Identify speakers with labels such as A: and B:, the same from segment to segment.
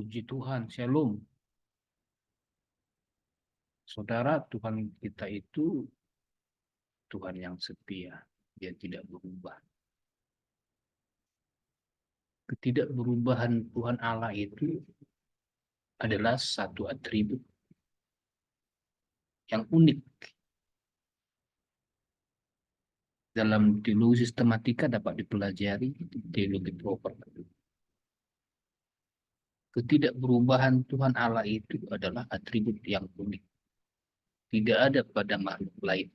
A: Puji Tuhan, Shalom. Saudara, Tuhan kita itu Tuhan yang setia. Dia tidak berubah. Ketidakberubahan Tuhan Allah itu adalah satu atribut yang unik. Dalam teologi sistematika dapat dipelajari teologi proper. Ketidakberubahan Tuhan Allah itu adalah atribut yang unik. Tidak ada pada makhluk lain.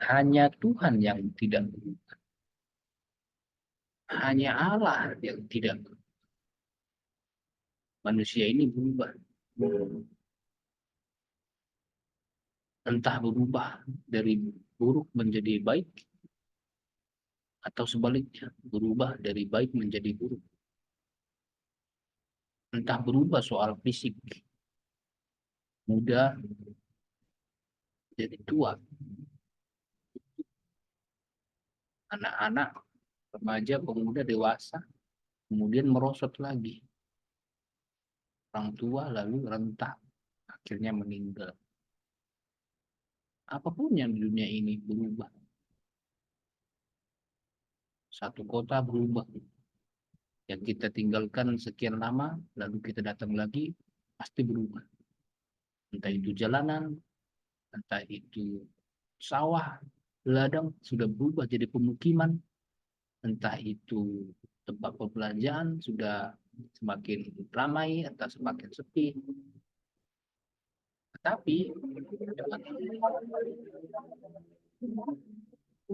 A: Hanya Tuhan yang tidak berubah. Hanya Allah yang tidak berubah. Manusia ini berubah. Entah berubah dari buruk menjadi baik, atau sebaliknya, berubah dari baik menjadi buruk. Entah berubah soal fisik, muda jadi tua, anak-anak, remaja, pemuda, dewasa, kemudian merosot lagi. Orang tua lalu renta, akhirnya meninggal. Apapun yang di dunia ini berubah. Satu kota berubah. Yang kita tinggalkan sekian lama, lalu kita datang lagi, pasti berubah. Entah itu jalanan, entah itu sawah, ladang, sudah berubah jadi pemukiman. Entah itu tempat perbelanjaan, sudah semakin ramai atau semakin sepi. Tetapi dengan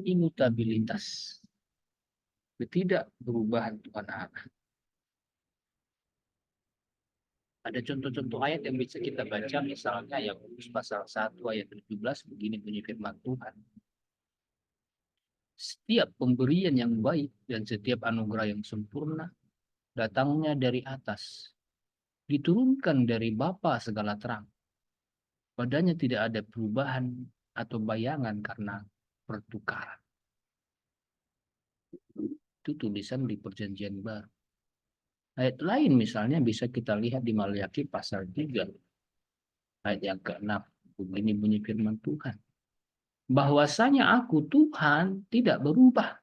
A: imutabilitas, ketidakberubahan Tuhan Allah. Ada contoh-contoh ayat yang bisa kita baca, misalnya Yakobus pasal 1 ayat 17, begini bunyi firman Tuhan. Setiap pemberian yang baik dan setiap anugerah yang sempurna datangnya dari atas, diturunkan dari Bapa segala terang. Padanya tidak ada perubahan atau bayangan karena pertukaran. Itu tulisan di Perjanjian Baru. Ayat lain misalnya bisa kita lihat di Maliaki pasal 3 ayat yang ke-6. Begini bunyi firman Tuhan. Bahwasanya aku Tuhan tidak berubah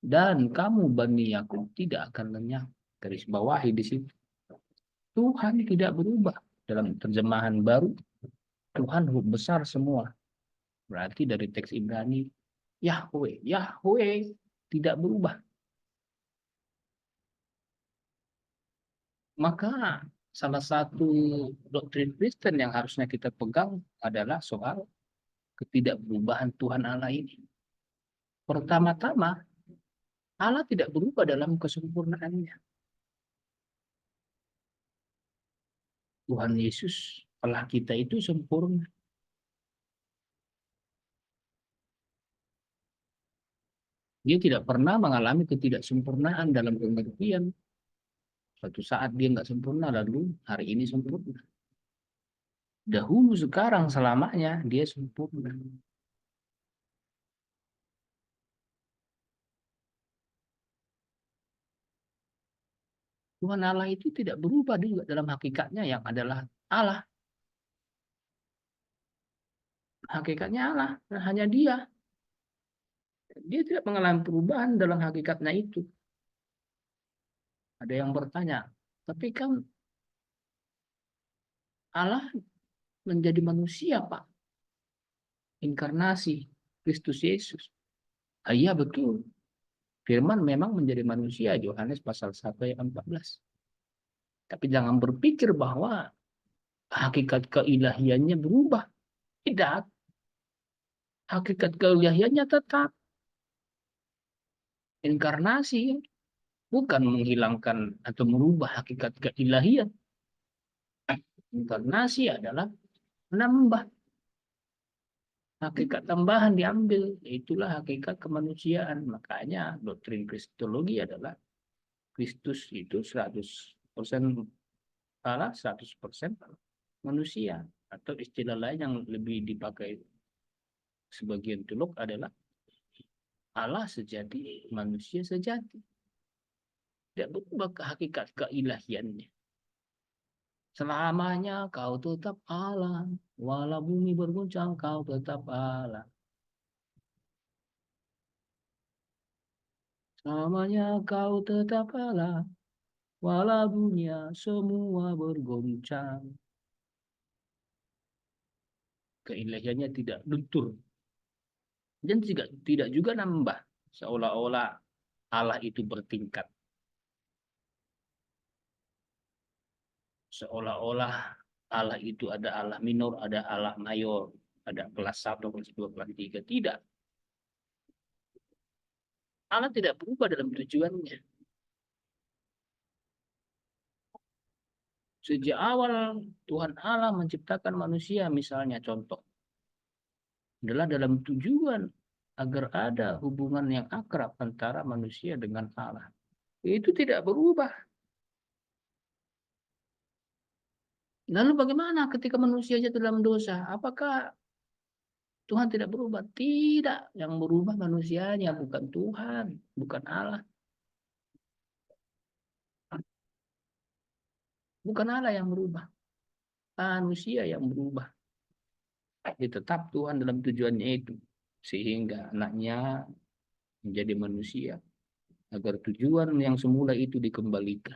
A: dan kamu Bani Yakub tidak akan lenyap. Garis bawahi di situ. Tuhan tidak berubah. Dalam terjemahan baru, Tuhan huruf besar semua. Berarti dari teks Ibrani, Yahweh, Yahweh tidak berubah. Maka salah satu doktrin Kristen yang harusnya kita pegang adalah soal ketidakberubahan Tuhan Allah ini. Pertama-tama, Allah tidak berubah dalam kesempurnaannya. Tuhan Yesus, Allah kita itu sempurna. Dia tidak pernah mengalami ketidaksempurnaan dalam pengertian. Suatu saat dia nggak sempurna, lalu hari ini sempurna. Dahulu, sekarang, selamanya dia sempurna. Tuhan Allah itu tidak berubah juga dalam hakikatnya yang adalah Allah. Hakikatnya Allah, hanya dia. Dia tidak mengalami perubahan dalam hakikatnya itu. Ada yang bertanya, tapi kan Allah menjadi manusia, Pak. Inkarnasi Kristus Yesus. Iya betul. Firman memang menjadi manusia, Yohanes pasal 1 ayat 14. Tapi jangan berpikir bahwa hakikat keilahiannya berubah. Tidak. Hakikat keilahiannya tetap. Inkarnasi bukan menghilangkan atau merubah hakikat keilahian. Inkarnasi adalah menambah. Hakikat tambahan diambil. Itulah hakikat kemanusiaan. Makanya doktrin Kristologi adalah Kristus itu 100% Allah, 100% manusia. Atau istilah lain yang lebih dipakai sebagian teolog adalah Allah sejati, manusia sejati. Tidak berubah ke hakikat keilahiannya. Selamanya kau tetap Allah, walau bumi berguncang kau tetap Allah. Selamanya kau tetap Allah, walau dunia semua bergoncang. Keilahiannya tidak luntur dan tidak juga nambah, seolah-olah Allah itu bertingkat, seolah-olah Allah itu ada Allah minor, ada Allah mayor, ada kelas 1, kelas 2, kelas 3. Tidak. Allah tidak berubah dalam tujuannya. Sejak awal Tuhan Allah menciptakan manusia, misalnya contoh, adalah dalam tujuan agar ada hubungan yang akrab antara manusia dengan Allah. Itu tidak berubah. Lalu bagaimana ketika manusia jatuh dalam dosa? Apakah Tuhan tidak berubah? Tidak. Yang berubah manusianya, bukan Tuhan, bukan Allah. Bukan Allah yang berubah. Manusia yang berubah. Jadi tetap Tuhan dalam tujuannya itu. Sehingga anaknya menjadi manusia. Agar tujuan yang semula itu dikembalikan.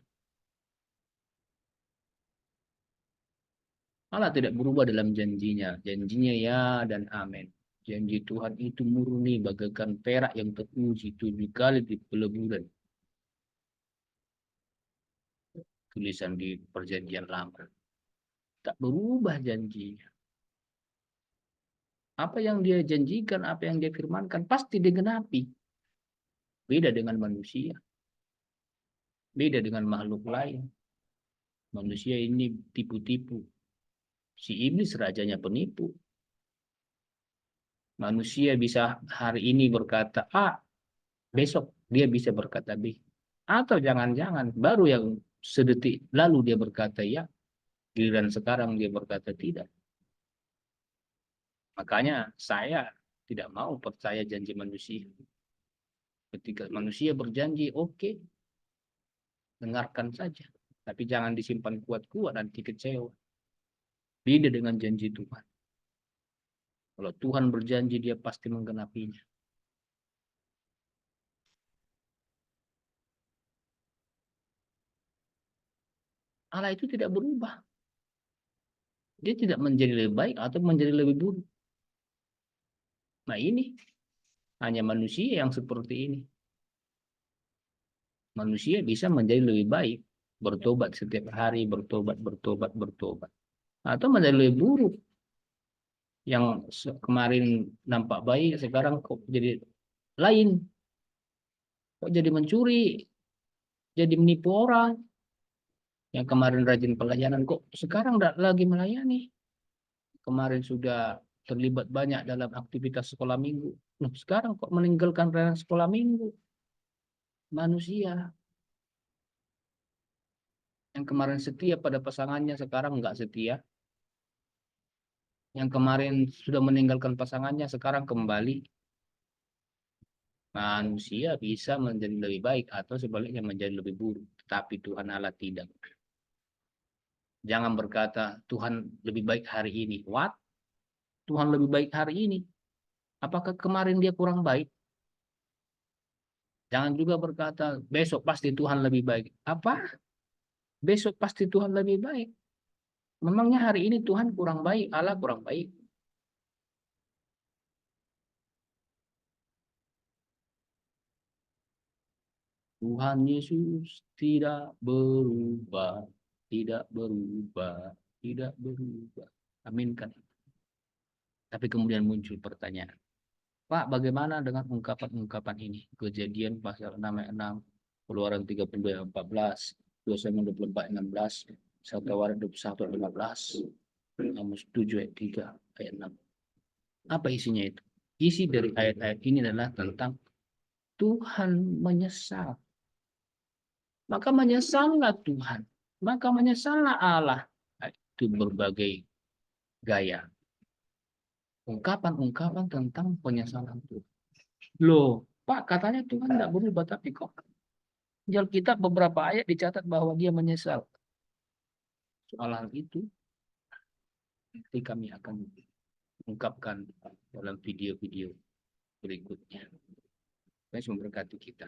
A: Allah tidak berubah dalam janjinya. Janjinya ya dan amin. Janji Tuhan itu murni bagaikan perak yang teruji 7 kali di peleburan. Tulisan di perjanjian lama. Tak berubah janjinya. Apa yang dia janjikan, apa yang dia firmankan, pasti digenapi. Beda dengan manusia. Beda dengan makhluk lain. Manusia ini tipu-tipu. Si iblis rajanya penipu. Manusia bisa hari ini berkata A, besok dia bisa berkata B. Atau jangan-jangan baru yang sedetik lalu dia berkata ya, giliran sekarang dia berkata tidak. Makanya saya tidak mau percaya janji manusia. Ketika manusia berjanji, oke, dengarkan saja. Tapi jangan disimpan kuat-kuat, nanti kecewa. Beda dengan janji Tuhan. Kalau Tuhan berjanji, dia pasti menggenapinya. Allah itu tidak berubah. Dia tidak menjadi lebih baik atau menjadi lebih buruk. Nah ini, hanya manusia yang seperti ini. Manusia bisa menjadi lebih baik. Bertobat setiap hari, bertobat, bertobat, bertobat. Atau menjadi lebih buruk. Yang kemarin nampak baik, sekarang kok jadi lain. Kok jadi mencuri, jadi menipu orang. Yang kemarin rajin pelayanan, kok sekarang tidak lagi melayani. Kemarin sudah terlibat banyak dalam aktivitas sekolah minggu. Nah, sekarang kok meninggalkan sekolah minggu. Manusia yang kemarin setia pada pasangannya, sekarang nggak setia. Yang kemarin sudah meninggalkan pasangannya, sekarang kembali. Manusia bisa menjadi lebih baik atau sebaliknya menjadi lebih buruk. Tapi Tuhan Allah tidak. Jangan berkata, Tuhan lebih baik hari ini. What? Tuhan lebih baik hari ini. Apakah kemarin dia kurang baik? Jangan juga berkata, besok pasti Tuhan lebih baik. Apa? Besok pasti Tuhan lebih baik. Memangnya hari ini Tuhan kurang baik, Allah kurang baik. Tuhan Yesus tidak berubah, tidak berubah, tidak berubah. Amin kan? Tapi kemudian muncul pertanyaan. Pak, bagaimana dengan ungkapan-ungkapan ini? Kejadian pasal 6 ayat 6, Keluaran 32 ayat 14, 2 Samuel 24 ayat 16, 1 Tawarik 21 ayat 15, Amos 7 ayat 3 ayat 6. Apa isinya itu? Isi dari ayat-ayat ini adalah tentang Tuhan menyesal. Maka menyesallah Tuhan. Maka menyesallah Allah. Itu berbagai gaya. Ungkapan-ungkapan tentang penyesalan Tuhan. Loh, Pak, katanya Tuhan tidak berubah, tapi kok di Alkitab beberapa ayat dicatat bahwa dia menyesal.
B: soal hal itu nanti kami akan ungkapkan dalam video-video berikutnya. Tuhan memberkati kita.